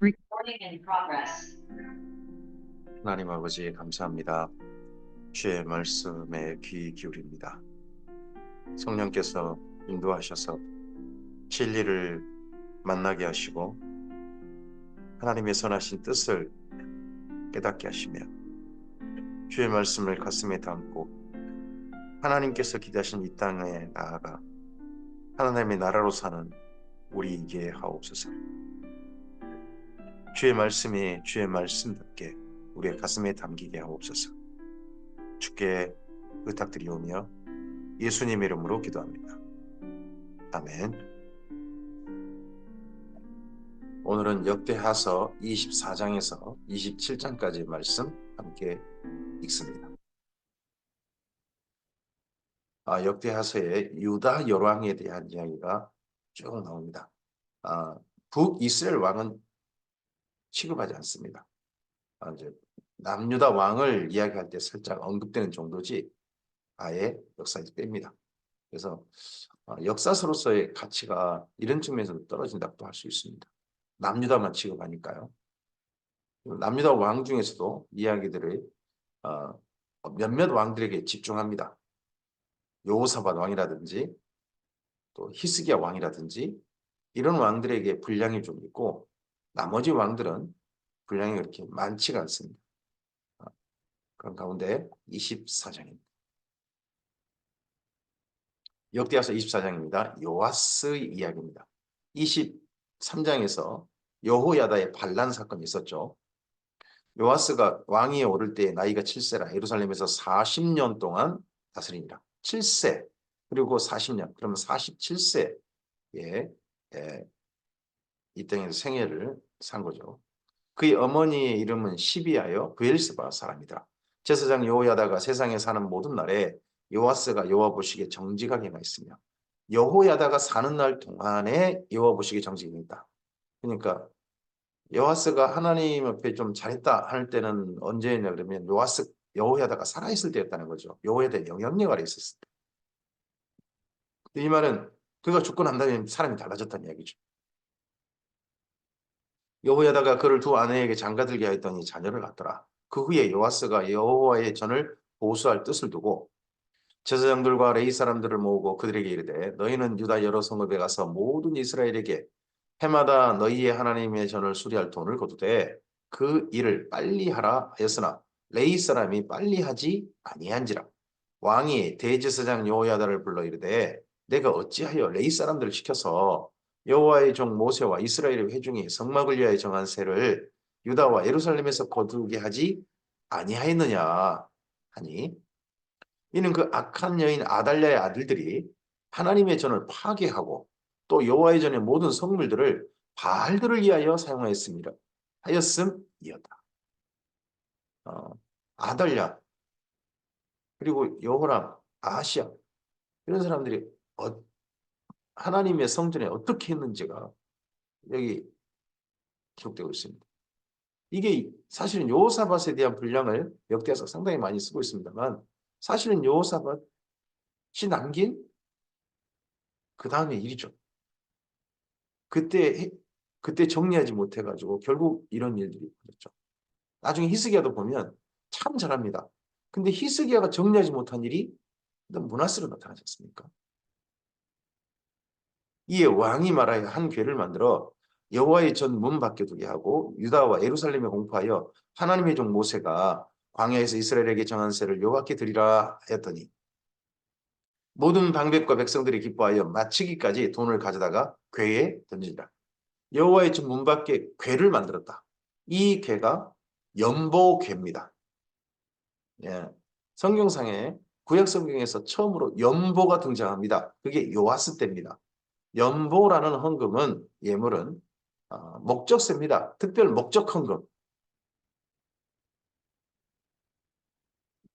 Recording in progress. 하나님 아버지 감사합니다. 주의 말씀에 귀 기울입니다. 성령께서 인도하셔서 진리를 만나게 하시고 하나님의 선하신 뜻을 깨닫게 하시며 주의 말씀을 가슴에 담고 하나님께서 기대하신 이 땅에 나아가 하나님의 나라로 사는 우리에게 하옵소서. 주의 말씀이 주의 말씀답게 우리의 가슴에 담기게 하옵소서. 주께 부탁드리오며 예수님 이름으로 기도합니다. 아멘. 오늘은 역대하서 24장에서 27장까지의 말씀 함께 읽습니다. 역대하서에 유다 열왕에 대한 이야기가 쭉 나옵니다. 북이스라엘 왕은 취급하지 않습니다. 이제 남유다 왕을 이야기할 때 살짝 언급되는 정도지 아예 역사에서 뺍니다. 그래서 역사서로서의 가치가 이런 측면에서 떨어진다고 할 수 있습니다. 남유다만 취급하니까요. 남유다 왕 중에서도 이야기들을 몇몇 왕들에게 집중합니다. 여호사밧 왕이라든지 또 히스기야 왕이라든지 이런 왕들에게 분량이 좀 있고 나머지 왕들은 분량이 그렇게 많지가 않습니다. 그런 가운데 24장입니다. 역대하서 24장입니다. 요아스의 이야기입니다. 23장에서 여호야다의 반란 사건이 있었죠. 요아스가 왕위에 오를 때 나이가 7세라 예루살렘에서 40년 동안 다스립니다. 7세 그리고 40년 그러면 47세에 이 땅에서 생애를 산 거죠. 그의 어머니의 이름은 시비아여 브엘스바 사람이다. 제사장 여호야다가 세상에 사는 모든 날에 요아스가 여호와 보시기에 정직하게 행하였으며 여호야다가 사는 날 동안에 여호와 보시기에 정직하게 했다. 그러니까 요아스가 하나님 앞에 좀 잘했다 할 때는 언제였냐 그러면 여호야다가 살아있을 때였다는 거죠. 여호야다의 영향력 아래 있었을 때. 이 말은 그가 죽고 난 다음에 사람이 달라졌다는 이야기죠. 여호야다가 그를 두 아내에게 장가들게 하였더니 자녀를 낳더라. 그 후에 요아스가 여호와의 전을 보수할 뜻을 두고 제사장들과 레위 사람들을 모으고 그들에게 이르되 너희는 유다 여러 성읍에 가서 모든 이스라엘에게 해마다 너희의 하나님의 전을 수리할 돈을 거두되 그 일을 빨리 하라 하였으나 레위 사람이 빨리 하지 아니한지라. 왕이 대제사장 여호야다를 불러 이르되 내가 어찌하여 레위 사람들을 시켜서 여호와의 종 모세와 이스라엘의 회중이 성막을 위하여 정한 세를 유다와 예루살렘에서 거두게 하지 아니하였느냐 하니 이는 그 악한 여인 아달랴의 아들들이 하나님의 전을 파괴하고 또 여호와의 전의 모든 성물들을 바알들을 위하여 사용하였습니다. 하였음이었다. 아달랴 그리고 여호람, 아하시아 이런 사람들이 하나님의 성전에 어떻게 했는지가 여기 기록되고 있습니다. 이게 사실은 여호사밧에 대한 분량을 역대하서 상당히 많이 쓰고 있습니다만 사실은 여호사밧이 남긴 그 다음의 일이죠. 그때 정리하지 못해가지고 결국 이런 일들이 벌어졌죠. 나중에 히스기야도 보면 참 잘합니다. 근데 히스기야가 정리하지 못한 일이 므낫세로 나타나지 않습니까? 이에 왕이 말하여 한 궤를 만들어 여호와의 전 문 밖에 두게 하고 유다와 예루살렘에 공포하여 하나님의 종 모세가 광야에서 이스라엘에게 정한 세를 여호와께 드리라 하였더니 모든 방백과 백성들이 기뻐하여 마치기까지 돈을 가져다가 궤에 던지니라. 여호와의 전 문 밖에 궤를 만들었다. 이 궤가 연보궤입니다. 예. 성경상에 구약 성경에서 처음으로 연보가 등장합니다. 그게 요아스 때입니다. 연보라는 헌금은 예물은 목적세입니다. 특별 목적 헌금.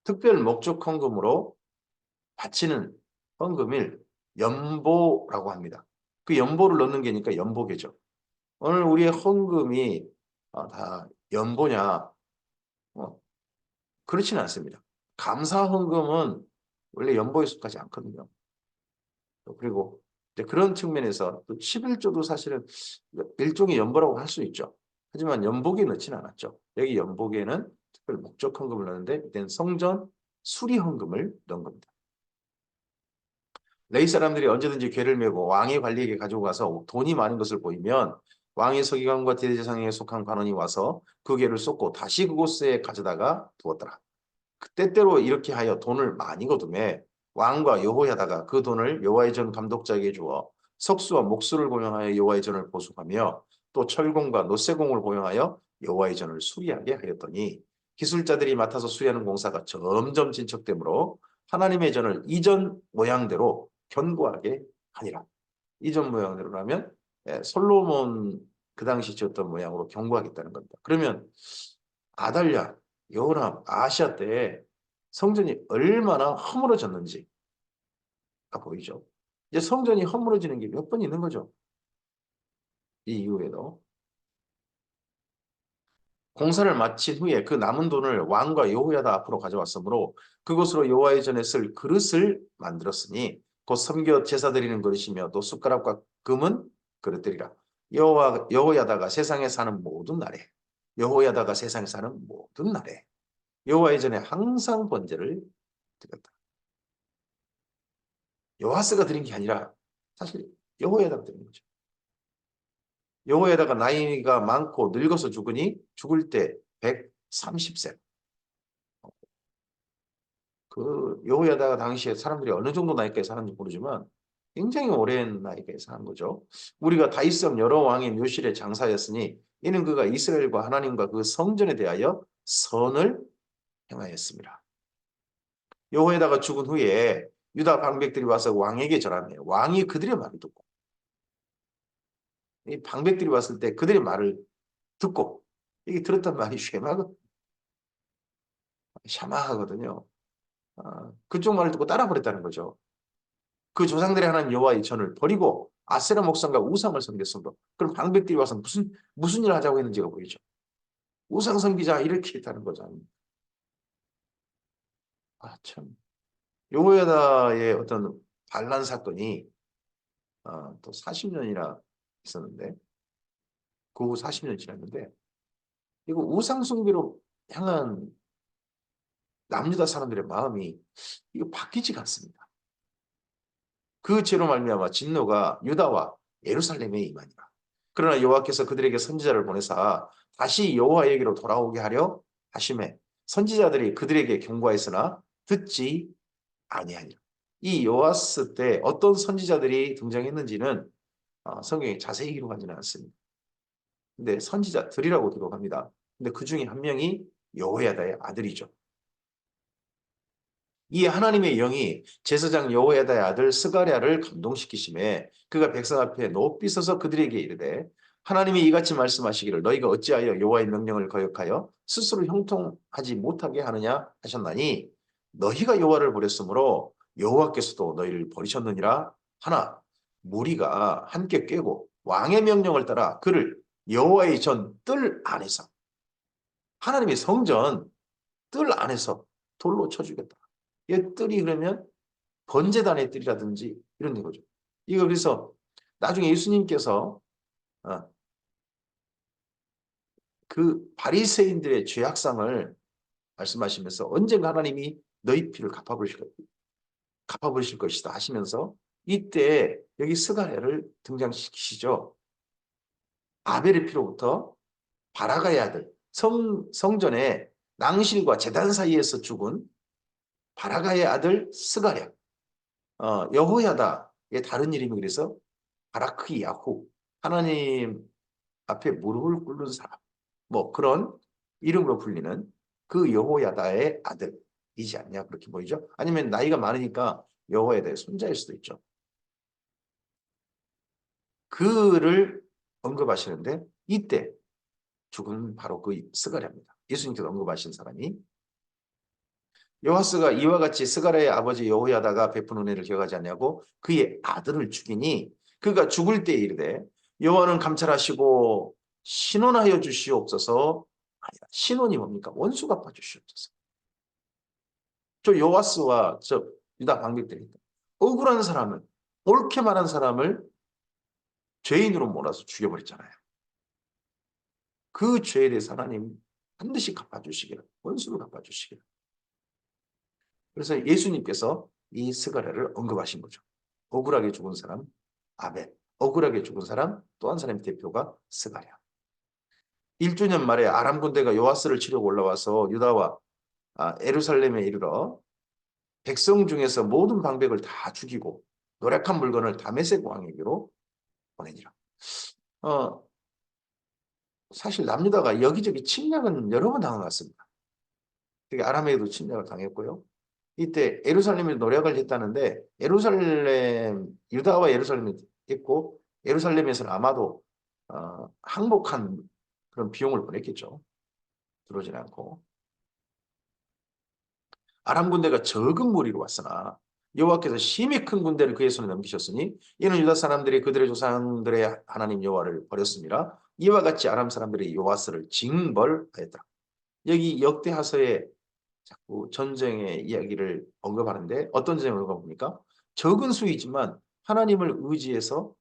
특별 목적 헌금으로 바치는 헌금일 연보라고 합니다. 그 연보를 넣는 게니까 연보계죠. 오늘 우리의 헌금이 다 연보냐? 그렇지는 않습니다. 감사 헌금은 원래 연보에 속하지 않거든요. 그리고 그런 측면에서 또 11조도 사실은 일종의 연보라고 할 수 있죠. 하지만 연복에 넣지는 않았죠. 여기 연복에는 특별 목적 헌금을 넣는데 이때는 성전 수리 헌금을 넣은 겁니다. 레위 사람들이 언제든지 궤를 메고 왕의 관리에게 가지고 가서 돈이 많은 것을 보이면 왕의 서기관과 대제사장에 속한 관원이 와서 그 궤를 쏟고 다시 그곳에 가져다가 두었더라. 때때로 이렇게 하여 돈을 많이 거두매 왕과 여호야다가 그 돈을 여호와의 전 감독자에게 주어 석수와 목수를 고용하여 여호와의 전을 보수하며 또 철공과 노쇠공을 고용하여 여호와의 전을 수리하게 하였더니 기술자들이 맡아서 수리하는 공사가 점점 진척되므로 하나님의 전을 이전 모양대로 견고하게 하니라. 이전 모양대로라면 솔로몬 그 당시 지었던 모양으로 견고하겠다는 겁니다. 그러면 아달랴, 요람, 아시아 때 성전이 얼마나 허물어졌는지가 보이죠. 이제 성전이 허물어지는 게 몇 번 있는 거죠. 이 이후에도. 공사를 마친 후에 그 남은 돈을 왕과 여호야다 앞으로 가져왔으므로 그것으로 여호와의 전에 쓸 그릇을 만들었으니 곧 섬겨 제사 드리는 그릇이며 또 숟가락과 금은 그릇들이라. 여호야다가 세상에 사는 모든 날에 여호야다가 세상에 사는 모든 날에 여호와의 전에 항상 번제를 드렸다. 여호와스가 드린 게 아니라 사실 여호야다가 드린 거죠. 여호야다가 나이가 많고 늙어서 죽으니 죽을 때 130세. 그 여호야다가 당시에 사람들이 어느 정도 나이까지 살았는지 모르지만 굉장히 오랜 나이까지 사는 거죠. 우리가 다윗성 여러 왕의 묘실에 장사였으니 이는 그가 이스라엘과 하나님과 그 성전에 대하여 선을 행하였습니다. 여호야다가 죽은 후에 유다 방백들이 와서 왕에게 절하며 왕이 그들의 말을 듣고 이 방백들이 왔을 때 그들의 말을 듣고 이게 들었단 말이 샤마하거든요. 그쪽 말을 듣고 따라버렸다는 거죠. 그 조상들의 하나님 여호와의 전을 버리고 아세라 목상과 우상을 섬겼습니다. 그럼 방백들이 와서 무슨 일을 하자고 했는지가 보이죠. 우상 섬기자 이렇게 했다는 거죠. 참. 여호야다의 어떤 반란 사건이 또 40년이나 있었는데 그 후 40년 지났는데 이거 우상 숭배로 향한 남유다 사람들의 마음이 이거 바뀌지가 않습니다. 그 죄로 말미암아 진노가 유다와 예루살렘에 임하니라. 그러나 여호와께서 그들에게 선지자를 보내사 다시 여호와에게로 돌아오게 하려 하심에 선지자들이 그들에게 경고하였으나 듣지 아니하니라. 이 요아스 때 어떤 선지자들이 등장했는지는 성경에 자세히 기록하지는 않습니다. 근데 선지자들이라고 기록합니다. 근데 그 중에 한 명이 여호야다의 아들이죠. 이 하나님의 영이 제사장 여호야다의 아들 스가랴를 감동시키심에 그가 백성 앞에 높이 서서 그들에게 이르되 하나님이 이같이 말씀하시기를 너희가 어찌하여 여호와의 명령을 거역하여 스스로 형통하지 못하게 하느냐 하셨나니 너희가 여호와를 버렸으므로 여호와께서도 너희를 버리셨느니라 하나 무리가 함께 꿰고 왕의 명령을 따라 그를 여호와의 전 뜰 안에서 하나님의 성전 뜰 안에서 돌로 쳐 죽였다. 이 뜰이 그러면 번제단의 뜰이라든지 이런 거죠. 이거 그래서 나중에 예수님께서 그 바리새인들의 죄악상을 말씀하시면서 언젠가 하나님이 너희 피를 갚아버리실 것이다 하시면서 이때 여기 스가랴를 등장시키시죠. 아벨의 피로부터 바라가의 아들 성전의 낭실과 제단 사이에서 죽은 바라가의 아들 스가랴 여호야다의 다른 이름이 그래서 바라크 야후 하나님 앞에 무릎을 꿇는 사람 뭐 그런 이름으로 불리는 그 여호야다의 아들이지 않냐 그렇게 보이죠. 아니면 나이가 많으니까 여호야다의 손자일 수도 있죠. 그를 언급하시는데 이때 죽은 바로 그 스가랴입니다. 예수님께서 언급하신 사람이 요아스가 이와 같이 스가랴의 아버지 여호야다가 베푼 은혜를 기억하지 않냐고 그의 아들을 죽이니 그가 죽을 때에 이르되 여호와는 감찰하시고 신원하여 주시옵소서 아니라 신원이 뭡니까? 원수 갚아 주시옵소서. 저 요아스와 저 유다 방백들이 억울한 사람을 옳게 말한 사람을 죄인으로 몰아서 죽여버렸잖아요. 그 죄에 대해서 하나님 반드시 갚아주시기를, 원수를 갚아주시기를. 그래서 예수님께서 이 스가랴를 언급하신 거죠. 억울하게 죽은 사람 아벨, 억울하게 죽은 사람 또 한 사람의 대표가 스가랴. 1주년 말에 아람 군대가 요아스를 치려고 올라와서 유다와 예루살렘에 이르러 백성 중에서 모든 방백을 다 죽이고 노력한 물건을 다메섹 왕에게로 보내니라. 사실 남유다가 여기저기 침략은 여러 번 당해왔습니다. 되게 아람에도 침략을 당했고요. 이때 예루살렘에 노력을 했다는데 유다와 예루살렘이 있고 예루살렘에서는 아마도 항복한 그런 비용을 보냈겠죠. 들어오지 않고. 아람 군대가 적은 무리로 왔으나 여호와께서 심히 큰 군대를 그의 손에 넘기셨으니 이는 유다 사람들이 그들의 조상들의 하나님 여호와를 버렸습니다. 이와 같이 아람 사람들이 요아스를 징벌하였다. 여기 역대하서에 자꾸 전쟁의 이야기를 언급하는데 어떤 전쟁을 언급합니까? 적은 수이지만 하나님을 의지해서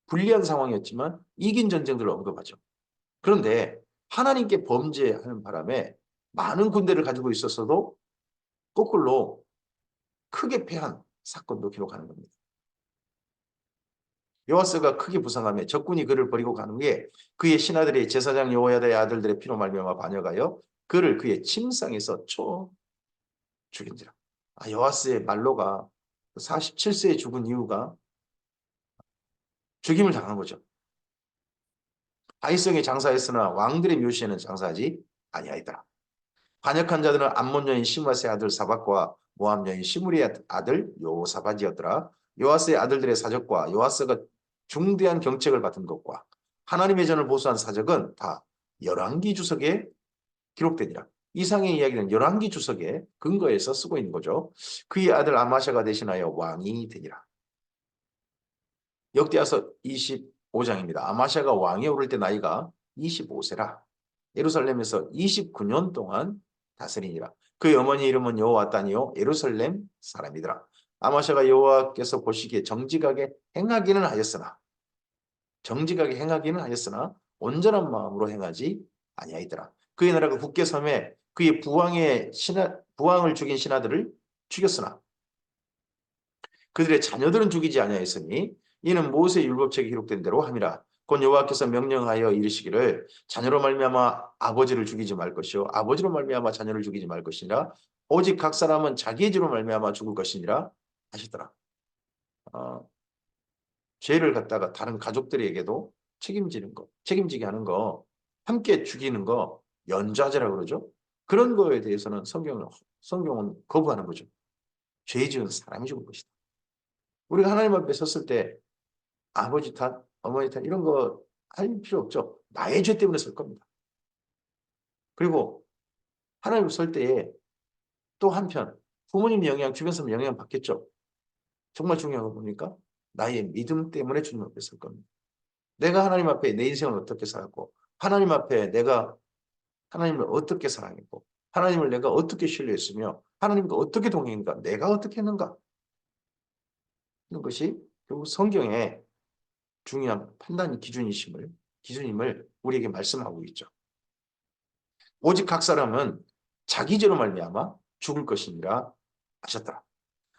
불리한 상황이었지만 이긴 전쟁들을 언급하죠. 그런데 하나님께 범죄하는 바람에 많은 군대를 가지고 있었어도 거꾸로 크게 패한 사건도 기록하는 겁니다. 요아스가 크게 부상하며 적군이 그를 버리고 간 후에 그의 신하들이 제사장 여호야다의 아들들의 피로 말미암아 반역하여 그를 그의 침상에서 쳐 죽인지라. 요아스의 말로가 47세에 죽은 이유가 죽임을 당한 거죠. 하이성에 장사했으나 왕들의 묘시에는 장사하지 아니하였더라. 반역한 자들은 암몬 여인 시므아스의 아들 사박과 모압 여인 시므리의 아들 요사박이었더라. 요아스의 아들들의 사적과 요아스가 중대한 경책을 받은 것과 하나님의 전을 보수한 사적은 다 열왕기 주석에 기록되니라. 이상의 이야기는 열왕기 주석에 근거해서 쓰고 있는 거죠. 그의 아들 아마샤가 대신하여 왕이 되니라. 역대하서 25장입니다. 아마샤가 왕에 오를 때 나이가 25세라. 예루살렘에서 29년 동안 다스리니라. 그의 어머니 이름은 여호와따니요 예루살렘 사람이더라. 아마샤가 여호와께서 보시기에 정직하게 행하기는 하였으나 온전한 마음으로 행하지 아니하였더라. 그의 나라가 굳게 섬에 그의 부왕을 죽인 신하들을 죽였으나 그들의 자녀들은 죽이지 아니하였으니 이는 모세 율법책에 기록된 대로 함이라. 곧 여호와께서 명령하여 이르시기를 자녀로 말미암아 아버지를 죽이지 말 것이요 아버지로 말미암아 자녀를 죽이지 말 것이니라. 오직 각 사람은 자기의 죄로 말미암아 죽을 것이니라 하시더라. 죄를 갖다가 다른 가족들에게도 책임지게 하는 거, 함께 죽이는 거 연좌제라고 그러죠. 그런 거에 대해서는 성경은 거부하는 거죠. 죄 지은 사람이 죽을 것이다. 우리가 하나님 앞에 섰을 때 아버지 탓, 어머니 탓 이런 거 할 필요 없죠. 나의 죄 때문에 설 겁니다. 그리고 하나님 앞에 설 때에 또 한편 부모님 영향, 주변 사람 영향 받겠죠. 정말 중요한 거 뭡니까? 나의 믿음 때문에 주님 앞에 설 겁니다. 내가 하나님 앞에 내 인생을 어떻게 살았고 하나님 앞에 내가 하나님을 어떻게 사랑했고 하나님을 내가 어떻게 신뢰했으며 하나님과 어떻게 동행했는가 내가 어떻게 했는가 이런 것이 결국 성경의 중요한 판단 기준임을 우리에게 말씀하고 있죠. 오직 각 사람은 자기 죄로 말미암아 죽을 것이니라 하셨더라.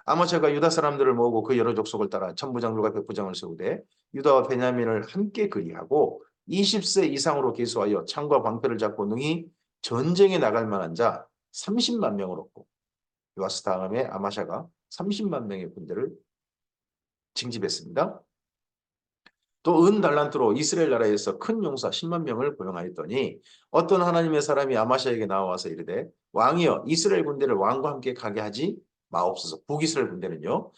아모스가 유다 사람들을 모으고 그 여러 족속을 따라 천부장들과 백부장을 세우되 유다와 베냐민을 함께 그리하고 20세 이상으로 계수하여 창과 방패를 잡고 능히 전쟁에 나갈 만한 자 30만 명을 얻고 요아스 다음에 아마샤가 30만 명의 군대를 징집했습니다. 또 은 달란트로 이스라엘 나라에서 큰 용사 10만 명을 고용하였더니 어떤 하나님의 사람이 아마샤에게 나와서 이르되 왕이여 이스라엘 군대를 왕과 함께 가게 하지 마옵소서. 북이스라엘 군대는요.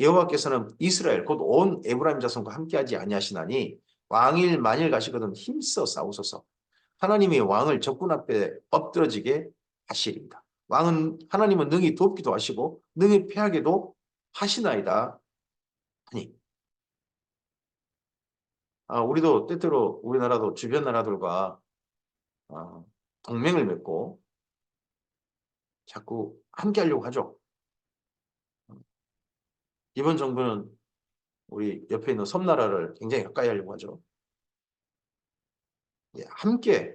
여호와께서는 이스라엘 곧 온 에브라임 자손과 함께하지 아니하시나니 왕일 만일 가시거든 힘써 싸우소서. 하나님이 왕을 적군 앞에 엎드러지게 하시리이다. 하나님은 능히 돕기도 하시고 능히 패하게도 하시나이다 하니 우리도 때때로 우리나라도 주변 나라들과 동맹을 맺고 자꾸 함께 하려고 하죠. 이번 정부는 우리 옆에 있는 섬나라를 굉장히 가까이 하려고 하죠. 함께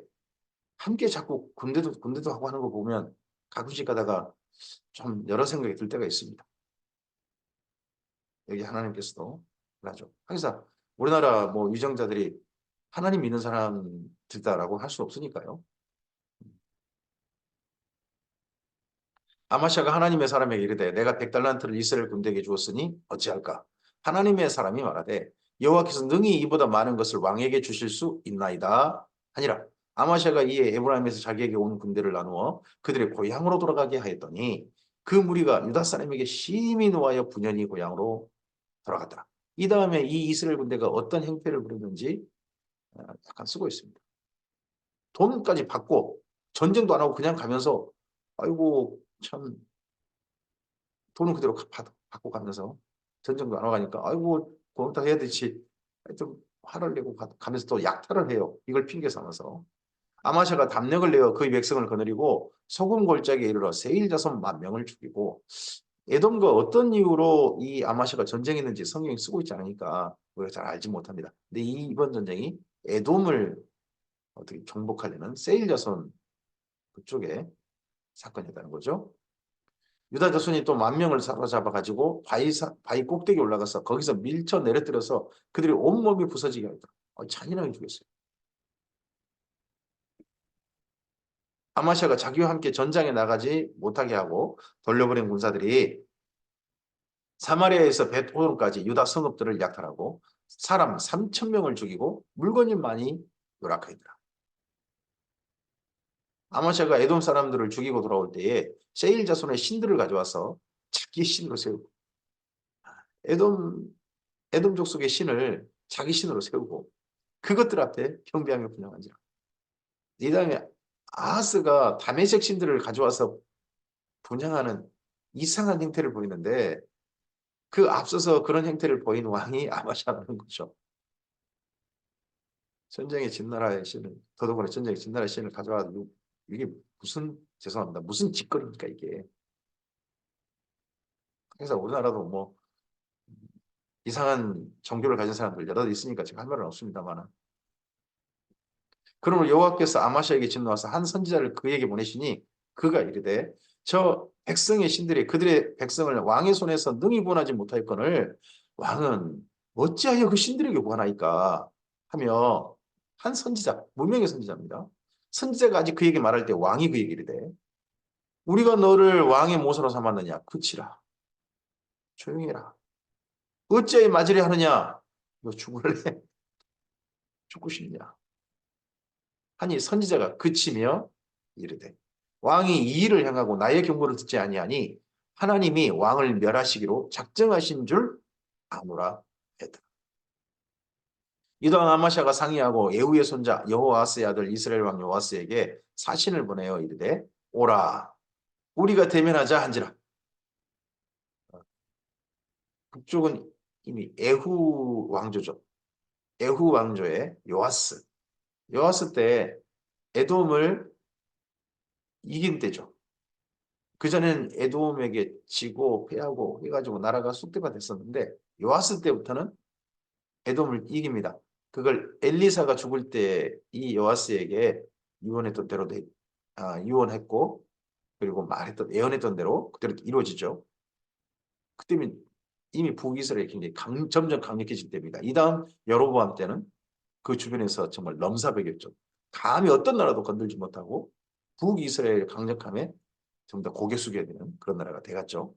함께 자꾸 군대도 하고 하는 거 보면 가끔씩 가다가 좀 여러 생각이 들 때가 있습니다. 여기 하나님께서도 그러죠. 그래서 우리나라 뭐 유정자들이 하나님 믿는 사람들다라고 할 수 없으니까요. 아마샤가 하나님의 사람에게 이르되 내가 100달란트를 이스라엘 군대에게 주었으니 어찌할까? 하나님의 사람이 말하되 여호와께서 능히 이보다 많은 것을 왕에게 주실 수 있나이다 하니라. 아마샤가 이에 에브라임에서 자기에게 온 군대를 나누어 그들의 고향으로 돌아가게 하였더니 그 무리가 유다 사람에게 심히 노하여 분연히 고향으로 돌아갔다. 이 다음에 이 이스라엘 군대가 어떤 행태를 부렸는지 약간 쓰고 있습니다. 돈까지 받고 전쟁도 안 하고 그냥 가면서 아이고 참 돈은 그대로 받고 가면서 전쟁도 안 하고 가니까 아이고 고맙다 해야 되지. 하여튼 화를 내고 가면서 또 약탈을 해요. 이걸 핑계 삼아서. 아마샤가 담력을 내어 그의 백성을 거느리고 소금 골짜기에 이르러 세일 자손 10,000명을 죽이고 에돔과 어떤 이유로 이 아마샤가 전쟁했는지 성경이 쓰고 있지 않으니까 우리가 잘 알지 못합니다. 근데 이번 전쟁이 에돔을 어떻게 정복하려는 세일 자손 그쪽에 사건이었다는 거죠. 유다 자손이 또 10,000명을 사로잡아 가지고 바위 꼭대기에 올라가서 거기서 밀쳐 내려뜨려서 그들이 온몸이 부서지게 하였다. 잔인하게 죽였어요. 아마샤가 자기와 함께 전장에 나가지 못하게 하고 돌려보낸 군사들이 사마리아에서 벳호론까지 유다 성읍들을 약탈하고 사람 3,000명을 죽이고 물건이 많이 요락하였더라. 아마샤가 에돔 사람들을 죽이고 돌아올 때에 세일 자손의 신들을 가져와서 자기 신으로 세우고 에돔 족속의 신을 자기 신으로 세우고 그것들 앞에 경배하며 분양한지라. 이 다음에 아하스가 다메섹 신들을 가져와서 분양하는 이상한 행태를 보이는데 그 앞서서 그런 행태를 보인 왕이 아마샤라는 거죠. 전쟁의 진나라의 신을 더더구나 전쟁의 진나라의 신을 가져와 이게 무슨 죄송합니다. 무슨 짓거리입니까 이게. 그래서 우리나라도 뭐 이상한 종교를 가진 사람들 여러 있으니까 지금 할 말은 없습니다만 그러므로 여호와께서 아마샤에게 진노하사 한 선지자를 그에게 보내시니 그가 이르되 저 백성의 신들이 그들의 백성을 왕의 손에서 능히 구원하지 못하였거늘 왕은 어찌하여 그 신들에게 구하나이까 하며 한 선지자 무명의 선지자입니다. 선지자가 아직 그에게 말할 때 왕이 그에게 이르되 우리가 너를 왕의 모사로 삼았느냐 그치라 조용히 해라 어찌하여 맞으려 하느냐 너 죽을래 죽고 싶냐 하니 선지자가 그치며 이르되 왕이 이 일을 행하고 나의 경고를 듣지 아니하니 하나님이 왕을 멸하시기로 작정하신 줄 아노라 했다. 이도왕 아마샤가 상의하고 예후의 손자 여호아스의 아들 이스라엘 왕 요아스에게 사신을 보내어 이르되 오라 우리가 대면하자 한지라. 북쪽은 이미 에후 왕조죠. 에후 왕조의 요아스. 요아스 때 에돔을 이긴 때죠. 그전에는 에돔에게 지고 패하고 해가지고 나라가 쑥대가 됐었는데 요아스 때부터는 에돔을 이깁니다. 그걸 엘리사가 죽을 때 이 요아스에게 유언했던 대로 유언했고 그리고 말했던 예언했던 대로 그대로 이루어지죠. 그때면 이미 북이스라엘이 굉장히 점점 강력해질 때입니다. 이 다음 여로보암 때는 그 주변에서 정말 넘사벽이었죠. 감히 어떤 나라도 건들지 못하고 북이스라엘 강력함에 좀 더 고개 숙여야 되는 그런 나라가 돼갔죠.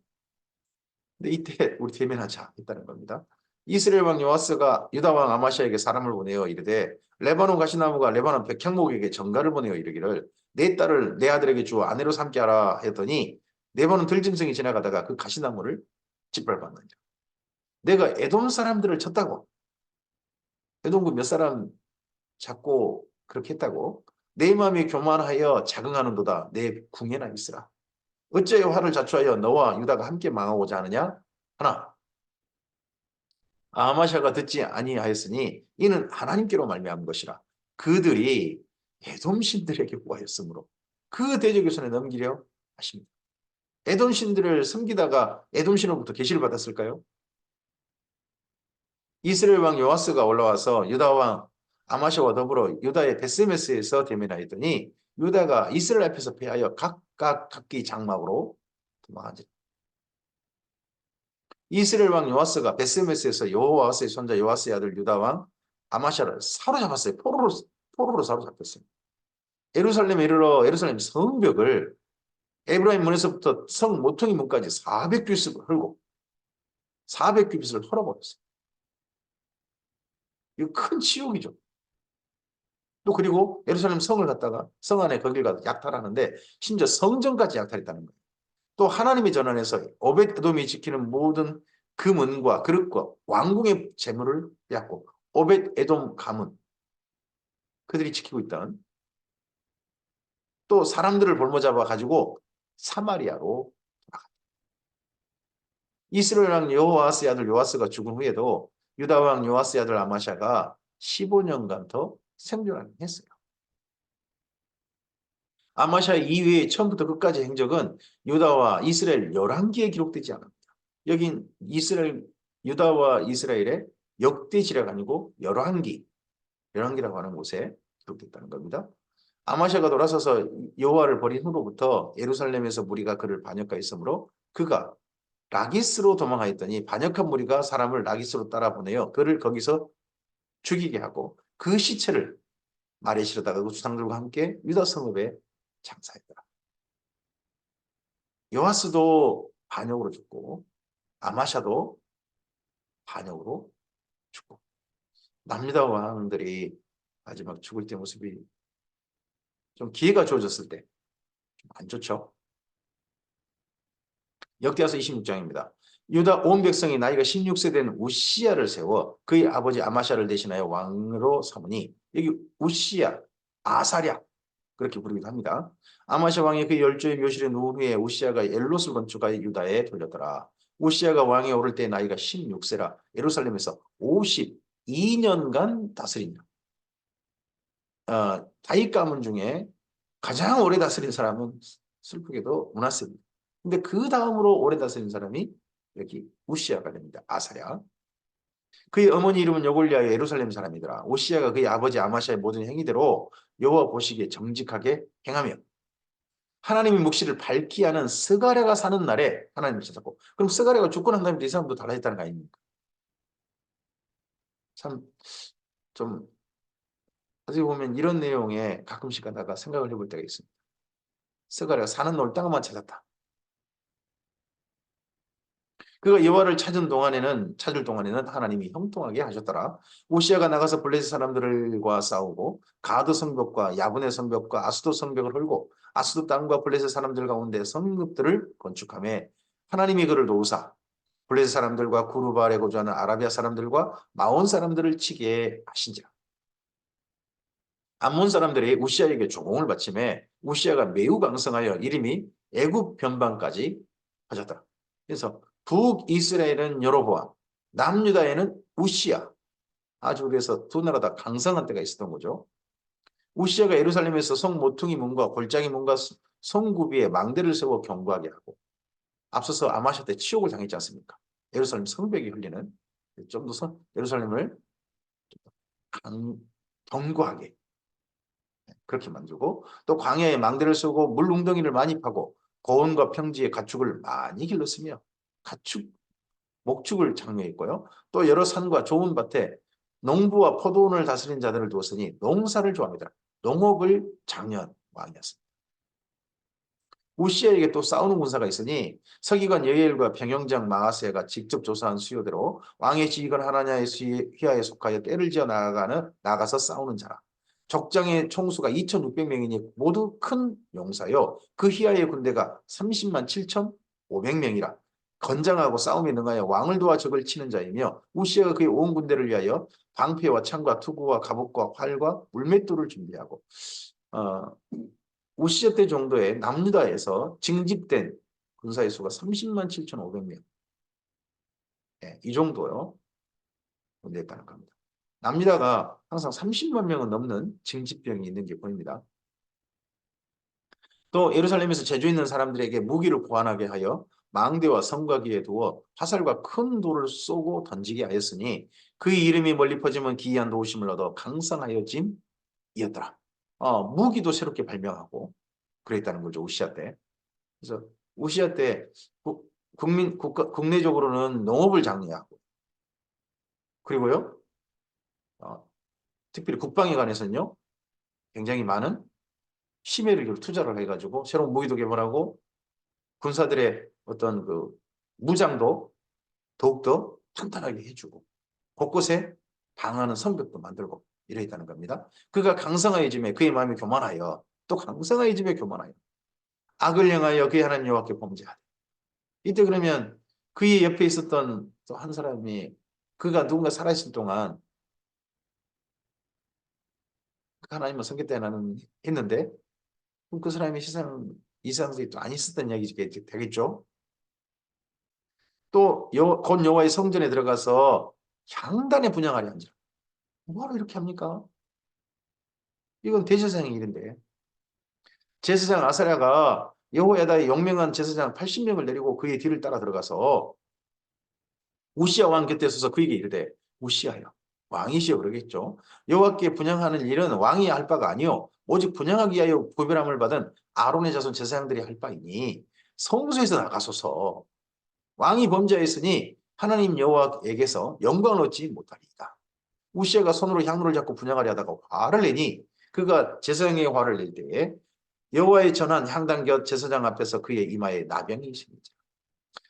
근데 이때 우리 대면하자 했다는 겁니다. 이스라엘 왕 요아스가 유다 왕 아마샤에게 사람을 보내어 이르되 레바논 가시나무가 레바논 백향목에게 전가를 보내어 이르기를 내 딸을 내 아들에게 주어 아내로 삼게 하라 했더니 레바논 들짐승이 지나가다가 그 가시나무를 짓밟았느니라. 내가 에돔 사람들을 쳤다고 에돔군 몇 사람 잡고 그렇게 했다고 내 마음이 교만하여 자긍하는도다 내 궁에나 있으라. 어찌하여 화를 자초하여 너와 유다가 함께 망하고자 하느냐 하나 아마샤가 듣지 아니하였으니 이는 하나님께로 말미암은 것이라. 그들이 에돔 신들에게 구하였으므로 그 대적의 손에 넘기려 하십니다. 에돔 신들을 섬기다가 에돔 신으로부터 계시를 받았을까요? 이스라엘 왕 요아스가 올라와서 유다 왕 아마샤와 더불어 유다의 베스메스에서 대면하였더니 유다가 이스라엘 앞에서 패하여 각각 각기 장막으로 도망하지. 이스라엘 왕 요아스가 베스메스에서 여호와스의 손자 요아스의 아들 유다 왕 아마샤를 사로잡았어요. 포로로 사로잡혔어요. 예루살렘에 이르러 예루살렘 성벽을 에브라임 문에서부터 성 모퉁이 문까지 400규빗을 헐고 400규빗을 헐어버렸어요. 이거 큰 치욕이죠. 또 그리고 예루살렘 성을 갖다가 성 안에 거길 갖다 약탈하는데 심지어 성전까지 약탈했다는 거예요. 또 하나님의 전환에서 오벳에돔이 지키는 모든 금은과 그릇과 왕궁의 재물을 빼앗고 오벳에돔 가문 그들이 지키고 있던 또 사람들을 볼모 잡아 가지고 사마리아로 돌아갔다. 이스라엘 왕 여호아스의 아들 요아스가 죽은 후에도 유다 왕 요아스의 아들 아마샤가 15년간 더 생존하긴 했어요. 아마샤 이후에 처음부터 끝까지 행적은 유다와 이스라엘 열왕기에 기록되지 않습니다. 여긴 이스라엘 유다와 이스라엘의 역대지라가 아니고 열왕기라고 하는 곳에 기록됐다는 겁니다. 아마샤가 돌아서서 여호와를 버린 후로부터 예루살렘에서 무리가 그를 반역하였으므로 그가 라기스로 도망하였더니 반역한 무리가 사람을 라기스로 따라 보내어 그를 거기서 죽이게 하고 그 시체를 말에 실어다가 그 주상들과 함께 유다 성읍에 장사했더라. 요아스도 반역으로 죽고 아마샤도 반역으로 죽고 남유다 왕들이 마지막 죽을 때 모습이 좀 기회가 주어졌을 때 좀 안 좋죠. 역대하서 26장입니다. 유다 온 백성이 나이가 16세 된 우시야를 세워 그의 아버지 아마샤를 대신하여 왕으로 삼으니 여기 우시야, 아사랴 그렇게 부르기도 합니다. 아마샤 왕이 그 열조의 묘실에 누운 후에 우시야가 엘롯을 건축하여 유다에 돌렸더라. 우시야가 왕에 오를 때 나이가 16세라 예루살렘에서 52년간 다스린다. 다윗 가문 중에 가장 오래 다스린 사람은 슬프게도 므낫세입니다. 근데 그 다음으로 오래 다스린 사람이 여기 우시야가 됩니다. 아사랴. 그의 어머니 이름은 여골리아의 예루살렘 사람이더라. 우시야가 그의 아버지 아마샤의 모든 행위대로 여호와 보시기에 정직하게 행하며 하나님의 묵시를 밝히 하는 스가랴가 사는 날에 하나님을 찾았고 그럼 스가랴가 죽고 난 다음에 이 사람도 달라졌다는 거 아닙니까? 참 좀 어떻게 보면 이런 내용에 가끔씩 하다가 생각을 해볼 때가 있습니다. 스가랴가 사는 날 땅만 찾았다. 그가 여호와를 찾을 동안에는 하나님이 형통하게 하셨더라. 오시아가 나가서 블레셋 사람들과 싸우고 가드 성벽과 야분의 성벽과 아스돗 성벽을 헐고 아스돗 땅과 블레셋 사람들 가운데 성읍들을 건축하며 하나님이 그를 도우사 블레셋 사람들과 구르바알에 거주하는 아라비아 사람들과 마온 사람들을 치게 하신지라. 암몬 사람들이 우시아에게 조공을 바치매 우시아가 매우 강성하여 이름이 애굽 변방까지 하셨더라. 그래서 북이스라엘은 여로보암, 남유다에는 우시야. 아주 그래서 두 나라 다 강성한 때가 있었던 거죠. 우시야가 예루살렘에서 성 모퉁이 문과 골짜기 문과 성구비에 망대를 세워 경고하게 하고 앞서서 아마샤 때 치욕을 당했지 않습니까? 예루살렘 성벽이 흘리는 좀 더 예루살렘을 견고하게 그렇게 만들고 또 광야에 망대를 세우고 물 웅덩이를 많이 파고 고원과 평지에 가축을 많이 길렀으며 목축을 장려했고요. 또 여러 산과 좋은 밭에 농부와 포도원을 다스린 자들을 두었으니 농사를 좋아합니다. 농업을 장려한 왕이었습니다. 우시아에게 또 싸우는 군사가 있으니 서기관 여이엘과 병영장 마하세가 직접 조사한 수요대로 왕의 지휘관 하나냐의 휘하에 속하여 떼를 지어 나가서 싸우는 자라. 적장의 총수가 2,600명이니 모두 큰 용사요. 그 휘하의 군대가 30만 7,500명이라. 건장하고 싸움에 능하여 왕을 도와 적을 치는 자이며 우시아가 그의 온 군대를 위하여 방패와 창과 투구와 갑옷과 활과 물맷돌을 준비하고 우시아 때 정도의 남유다에서 징집된 군사의 수가 30만 7,500명. 네, 이 정도요. 군대였다는 겁니다. 남유다가 항상 30만 명은 넘는 징집병이 있는 게 보입니다. 또 예루살렘에서 재주 있는 사람들에게 무기를 보완하게 하여 망대와 성곽위에 두어 화살과 큰 돌을 쏘고 던지게 하였으니 그의 이름이 멀리 퍼지면 기이한 도우심을 얻어 강성하여짐이었더라. 무기도 새롭게 발명하고 그랬다는 거죠. 우시아 때. 그래서 우시아 때 국내적으로는 농업을 장려하고 그리고요. 특별히 국방에 관해서는요. 굉장히 많은 심혈을 투자를 해가지고 새로운 무기도 개발하고 군사들의 어떤 그 무장도 더욱더 튼튼하게 해주고 곳곳에 방어하는 성벽도 만들고 이래 있다는 겁니다. 그가 강성하여짐에 그의 마음이 교만하여 또 강성하여짐에 교만하여 악을 행하여 그의 하나님 여호와께 범죄하되 이때 그러면 그의 옆에 있었던 또 한 사람이 그가 누군가 살아있을 동안 하나님은 섬겼다 나는 했는데 그럼 그 사람이 이상들이 또 안 있었던 이야기 되겠죠. 또 곧 여호와의 성전에 들어가서 향단에 분향하려 한지라. 뭐하러 이렇게 합니까? 이건 대제사장의 일인데 제사장 아사랴가 여호야다의 용맹한 제사장 80명을 내리고 그의 뒤를 따라 들어가서 우시야 왕 곁에 서서 그에게 이르되 우시야여 왕이시여 그러겠죠. 여호와께 분향하는 일은 왕이 할 바가 아니요 오직 분향하기 위하여 구별함을 받은 아론의 자손 제사장들이 할 바이니 성소에서 나가소서. 왕이 범죄하였으니 하나님 여호와에게서 영광을 얻지 못하리이다. 우시야가 손으로 향로를 잡고 분향하려 하다가 화를 내니 그가 제사장의 화를 낼 때에 여호와의 전한 향단 곁 제사장 앞에서 그의 이마에 나병이 생기자.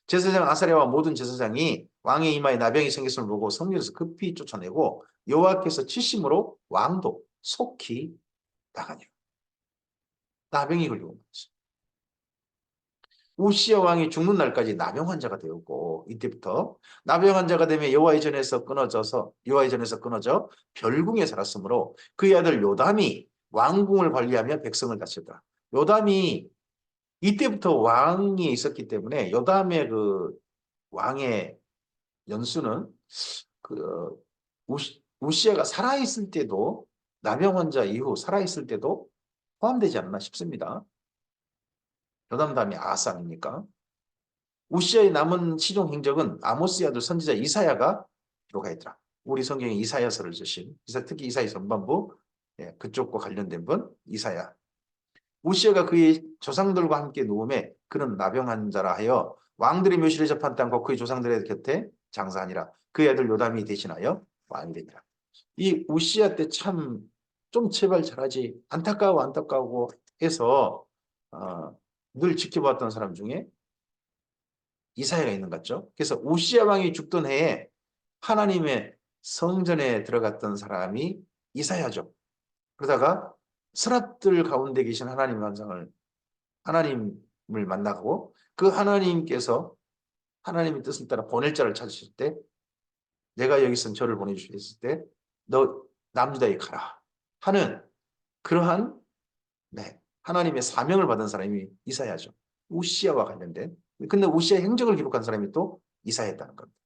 제사장 아사랴와 모든 제사장이 왕의 이마에 나병이 생겼음을 보고 성전에서 급히 쫓아내고 여호와께서 치심으로 왕도 속히 나가니라. 나병이 걸리고 말았어. 우시야 왕이 죽는 날까지 나병 환자가 되었고 이때부터 나병 환자가 되면 여호와의 전에서 끊어져 별궁에 살았으므로 그의 아들 요담이 왕궁을 관리하며 백성을 다스렸다. 요담이 이때부터 왕이 있었기 때문에 요담의 그 왕의 연수는 그 우시아가 살아있을 때도 나병 환자 이후 살아있을 때도 포함되지 않나 싶습니다. 요담 다음이 아하스 아닙니까? 우시아의 남은 시종 행적은 아모스의 아들 선지자 이사야가 기록하 있더라. 우리 성경에 이사야서를 쓰신 특히 이사야 전반부 그쪽과 관련된 분 이사야. 우시아가 그의 조상들과 함께 누움에 그는 나병 환자라 하여 왕들의 묘실에 접한 땅과 그의 조상들의 곁에 장사하니라. 그의 아들 요담이 대신하여 왕이 되니라. 이 우시아 때 참 좀 제발 잘하지 안타까워 해서 늘 지켜봤던 사람 중에 이사야가 있는 것 같죠. 그래서 우시아 왕이 죽던 해에 하나님의 성전에 들어갔던 사람이 이사야죠. 그러다가 스랍들 가운데 계신 하나님을 만나고 그 하나님께서 하나님의 뜻을 따라 보낼 자를 찾으실 때 내가 여기 있으면 저를 보내주셨을 때 너 남유다에 가라 하는 그러한 하나님의 사명을 받은 사람이 이사야죠. 우시아와 관련된. 근데 우시아 행적을 기록한 사람이 또 이사야였다는 겁니다.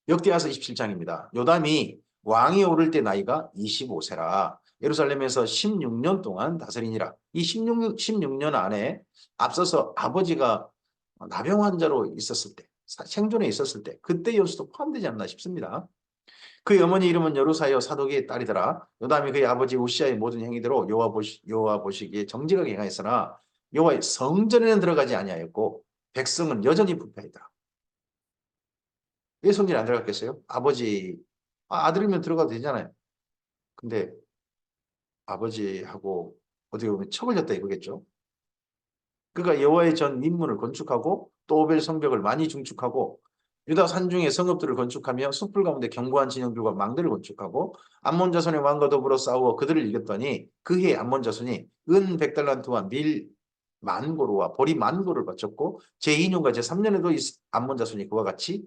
역대하서 27장입니다. 요담이 왕이 오를 때 나이가 25세라. 예루살렘에서 16년 동안 다스리니라. 이 16년 안에 앞서서 아버지가 나병 환자로 있었을 때, 생존에 있었을 때, 그때 연수도 포함되지 않나 싶습니다. 그의 어머니 이름은 여루사여 사독의 딸이더라. 요담이 그의 아버지 우시아의 모든 행위대로 여호와 보시기에 정직하게 행하였으나 여호와의 성전에는 들어가지 아니하였고 백성은 여전히 부패하더라. 왜 성전에 안 들어갔겠어요? 아들이면 들어가도 되잖아요. 근데 아버지하고 어떻게 보면 척을 졌다 이거겠죠. 그가 여호와의 전 민문을 건축하고 또 오벨 성벽을 많이 중축하고 유다 산중에 성읍들을 건축하며 숲풀 가운데 견고한 진영들과 망대를 건축하고 암몬 자손의 왕과 더불어 싸우어 그들을 이겼더니 그 해에 암몬 자손이 은 100달란트와 밀 만고루와 보리 만고를 바쳤고 제2년과 제3년에도 암몬 자손이 그와 같이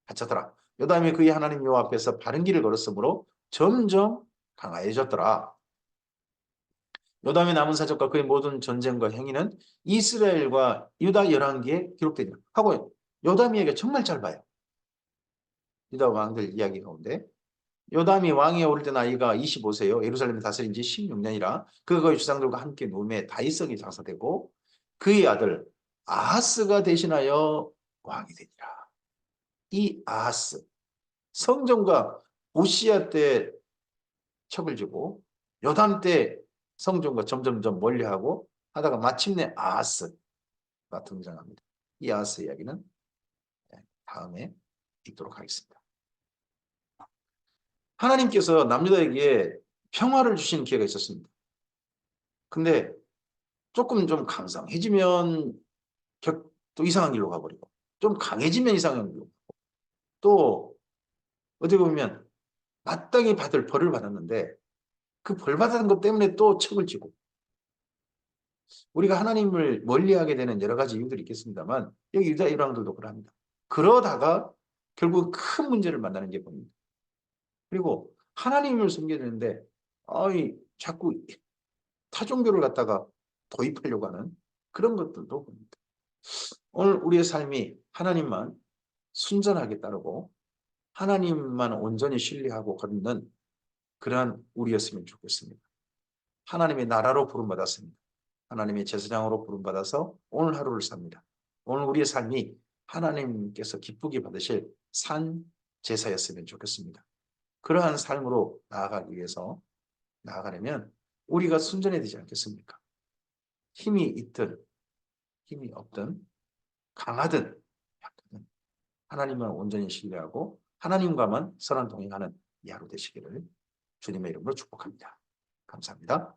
바쳤더라. 요담이 그의 하나님 여호와 앞에서 바른 길을 걸었으므로 점점 강화해졌더라. 요담의 남은 사적과 그의 모든 전쟁과 행위는 이스라엘과 유다 열왕기에 기록되니라. 하고 요담이에게 정말 짧아요. 유다 왕들 이야기 가운데 요담이 왕위에 오를 때 나이가 25세요. 예루살렘을 다스린 지 16년이라 그가 그의 주상들과 함께 누움에 다윗성이 장사되고 그의 아들 아하스가 대신하여 왕이 되니라. 이 아하스 성전과 우시아 때 척을 지고 요담 때 성전과 점점점 멀리하고 하다가 마침내 아하스가 등장합니다. 이 아하스 이야기는 다음에 읽도록 하겠습니다. 하나님께서 남유다에게 평화를 주신 기회가 있었습니다. 근데 조금 좀 강성해지면 또 이상한 길로 가버리고, 좀 강해지면 이상한 길로 가고, 또 어떻게 보면 마땅히 받을 벌을 받았는데 그 벌 받은 것 때문에 또 척을 지고, 우리가 하나님을 멀리하게 되는 여러 가지 이유들이 있겠습니다만 여기 유다 이방들도 그러합니다. 그러다가 결국 큰 문제를 만나는 게 보입니다. 그리고 하나님을 섬겨야 되는데 자꾸 타종교를 갖다가 도입하려고 하는 그런 것들도 보입니다. 오늘 우리의 삶이 하나님만 순전하게 따르고 하나님만 온전히 신뢰하고 걷는 그러한 우리였으면 좋겠습니다. 하나님의 나라로 부름받았습니다. 하나님의 제사장으로 부름받아서 오늘 하루를 삽니다. 오늘 우리의 삶이 하나님께서 기쁘게 받으실 산 제사였으면 좋겠습니다. 그러한 삶으로 나아가기 위해서 나아가려면 우리가 순전해야 되지 않겠습니까? 힘이 있든 힘이 없든 강하든 약하든 하나님만 온전히 신뢰하고 하나님과만 선한 동행하는 이 하루 되시기를 주님의 이름으로 축복합니다. 감사합니다.